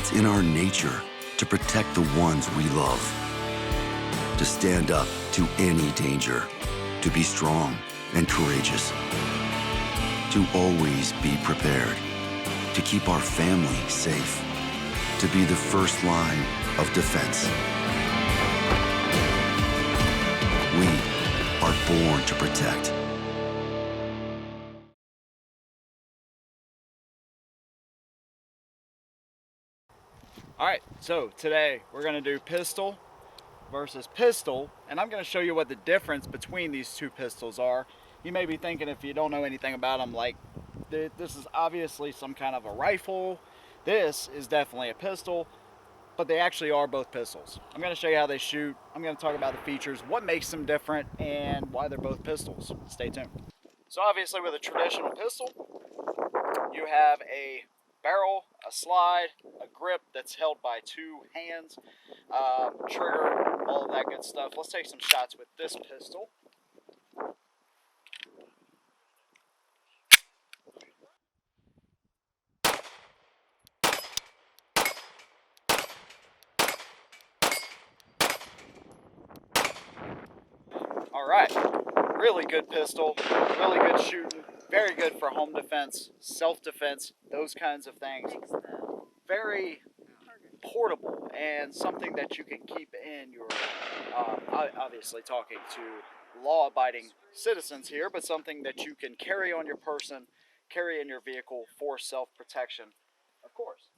It's in our nature to protect the ones we love, to stand up to any danger, to be strong and courageous, to always be prepared, to keep our family safe, to be the first line of defense. We are born to protect. All right, so today we're gonna do pistol versus pistol, and I'm gonna show you what the difference between these two pistols are. You may be thinking, if you don't know anything about them, like, this is obviously some kind of a rifle. This is definitely a pistol, but they actually are both pistols. I'm gonna show you how they shoot. I'm gonna talk about the features, what makes them different, and why they're both pistols. Stay tuned. So obviously with a traditional pistol, you have a barrel, a slide, a grip that's held by two hands, trigger, all of that good stuff. Let's take some shots with this pistol. All right, really good pistol, really good shooting, very good for home defense, self-defense, those kinds of things. Very portable and something that you can keep in your, obviously talking to law-abiding citizens here, but something that you can carry on your person, carry in your vehicle for self-protection, of course.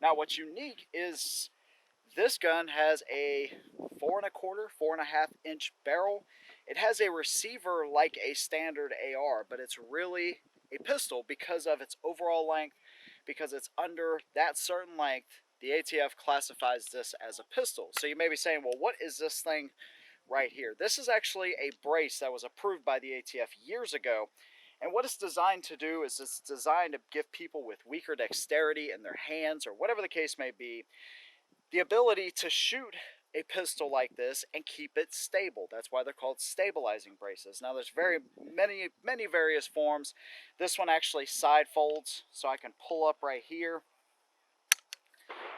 Now what's unique is this gun has a 4 1/4, 4.5 inch barrel. It has a receiver like a standard AR, but it's really a pistol because of its overall length, because it's under that certain length. The ATF classifies this as a pistol. So you may be saying, well, what is this thing right here? This is actually a brace that was approved by the ATF years ago. And what it's designed to do is it's designed to give people with weaker dexterity in their hands, or whatever the case may be, the ability to shoot a pistol like this and keep it stable. That's why they're called stabilizing braces. Now there's many various forms. This one actually side folds, so I can pull up right here,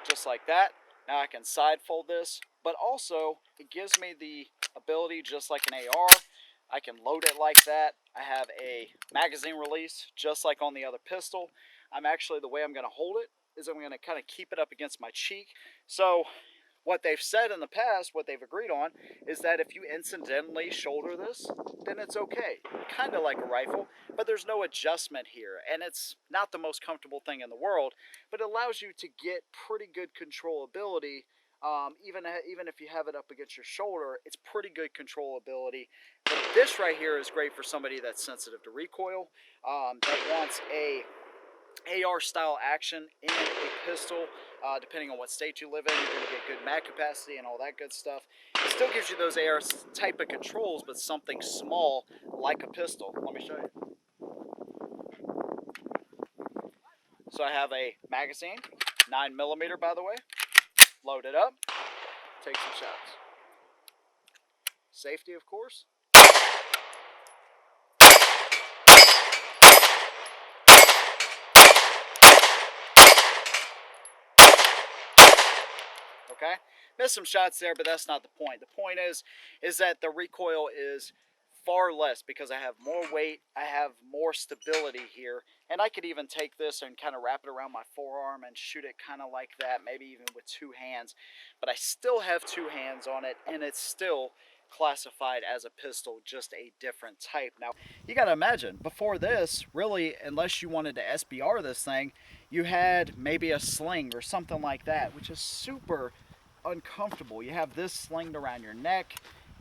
just like that. Now I can side fold this, but also it gives me the ability, just like an AR, I can load it like that. I have a magazine release, just like on the other pistol. The way I'm gonna hold it is I'm gonna kind of keep it up against my cheek. So what they've said in the past, what they've agreed on, is that if you incidentally shoulder this, then it's okay. Kind of like a rifle, but there's no adjustment here. And it's not the most comfortable thing in the world, but it allows you to get pretty good controllability. Even if you have it up against your shoulder, it's pretty good controllability. But this right here is great for somebody that's sensitive to recoil, that wants a AR style action in a pistol. Depending on what state you live in, you're going to get good mag capacity and all that good stuff. It still gives you those AR type of controls, but something small like a pistol. Let me show you. So I have a magazine, 9mm by the way. Load it up, take some shots. Safety, of course. Okay, missed some shots there, but that's not the point. The point is that the recoil is far less because I have more weight, I have more stability here, and I could even take this and kind of wrap it around my forearm and shoot it kind of like that, maybe even with two hands, but I still have two hands on it, and it's still classified as a pistol, just a different type. Now, you got to imagine, before this, really, unless you wanted to SBR this thing, you had maybe a sling or something like that, which is super uncomfortable. You have this slinged around your neck,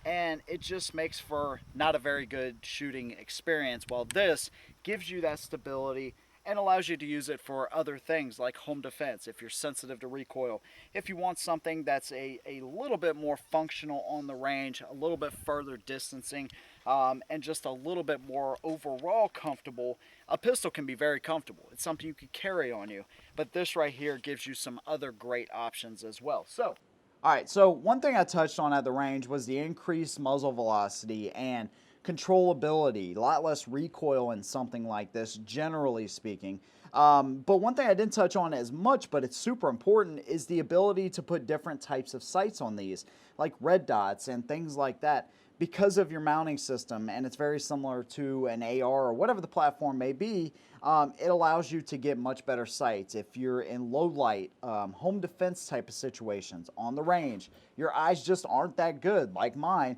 and it just makes for not a very good shooting experience, while this gives you that stability and allows you to use it for other things like home defense if you're sensitive to recoil. If you want something that's a little bit more functional on the range, a little bit further distancing, and just a little bit more overall comfortable, a pistol can be very comfortable. It's something you could carry on you, but this right here gives you some other great options as well. So, all right, so one thing I touched on at the range was the increased muzzle velocity and controllability, a lot less recoil in something like this, generally speaking. But one thing I didn't touch on as much, but it's super important, is the ability to put different types of sights on these, like red dots and things like that, because of your mounting system, and it's very similar to an AR or whatever the platform may be. It allows you to get much better sights. If you're in low light, home defense type of situations, on the range, your eyes just aren't that good, like mine,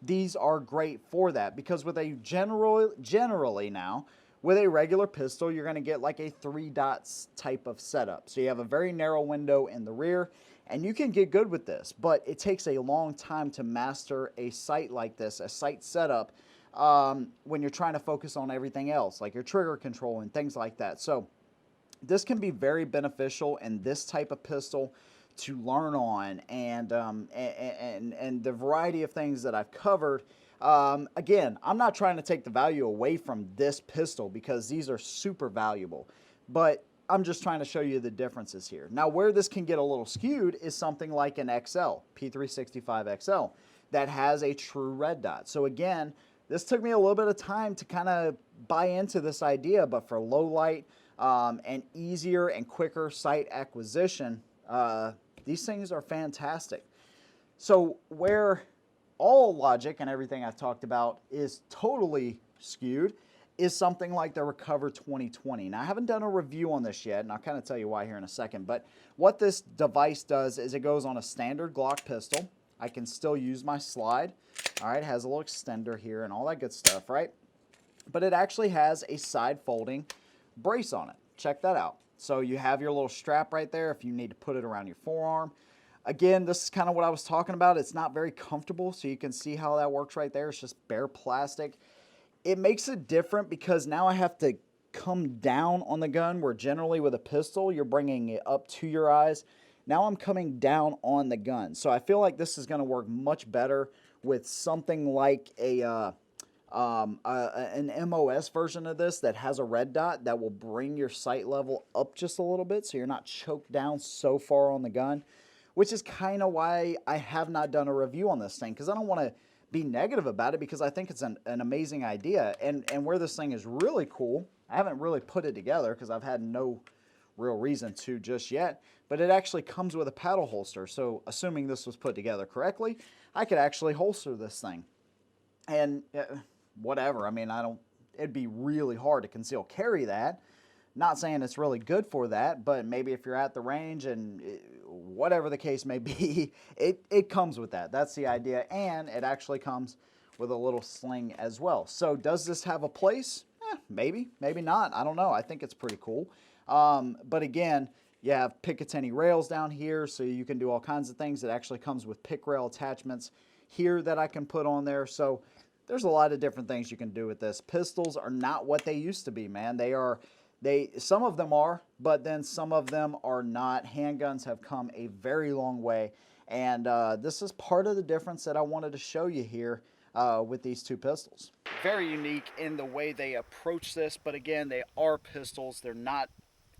these are great for that, because with a generally now, with a regular pistol, you're going to get like a 3 dots type of setup. So you have a very narrow window in the rear, and you can get good with this, but it takes a long time to master a sight like this, a sight setup, when you're trying to focus on everything else, like your trigger control and things like that. So this can be very beneficial in this type of pistol to learn on, and the variety of things that I've covered. Again, I'm not trying to take the value away from this pistol, because these are super valuable, but I'm just trying to show you the differences here. Now, where this can get a little skewed is something like an XL, P365 XL, that has a true red dot. So again, this took me a little bit of time to kind of buy into this idea, but for low light and easier and quicker sight acquisition, these things are fantastic. So where all logic and everything I've talked about is totally skewed is something like the Recover 2020. Now, I haven't done a review on this yet, and I'll kind of tell you why here in a second, but what this device does is it goes on a standard Glock pistol. I can still use my slide. All right, it has a little extender here and all that good stuff, right? But it actually has a side folding brace on it. Check that out. So you have your little strap right there if you need to put it around your forearm. Again, this is kind of what I was talking about. It's not very comfortable, so you can see how that works right there. It's just bare plastic. It makes it different because now I have to come down on the gun, where generally with a pistol, you're bringing it up to your eyes. Now I'm coming down on the gun. So I feel like this is going to work much better with something like an MOS version of this that has a red dot that will bring your sight level up just a little bit, so you're not choked down so far on the gun, which is kind of why I have not done a review on this thing, because I don't want to be negative about it, because I think it's an amazing idea. And where this thing is really cool, I haven't really put it together because I've had no real reason to just yet, but it actually comes with a paddle holster. So assuming this was put together correctly, I could actually holster this thing. And whatever, I mean, it'd be really hard to conceal carry that. Not saying it's really good for that, but maybe if you're at the range and whatever the case may be, it comes with that. That's the idea, and it actually comes with a little sling as well. So does this have a place? Maybe, maybe not. I don't know. I think it's pretty cool. But again, you have Picatinny rails down here, so you can do all kinds of things. It actually comes with pick rail attachments here that I can put on there. So there's a lot of different things you can do with this. Pistols are not what they used to be, man. Some of them are, but then some of them are not. Handguns have come a very long way, and this is part of the difference that I wanted to show you here with these two pistols. Very unique in the way they approach this, but again, they are pistols. They're not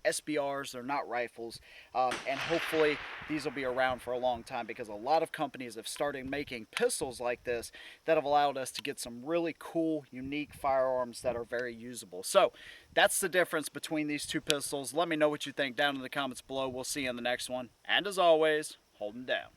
SBRs, they're not rifles, and hopefully these will be around for a long time, because a lot of companies have started making pistols like this that have allowed us to get some really cool, unique firearms that are very usable. So that's the difference between these two pistols. Let me know what you think down in the comments below. We'll see you in the next one, and as always, hold them down.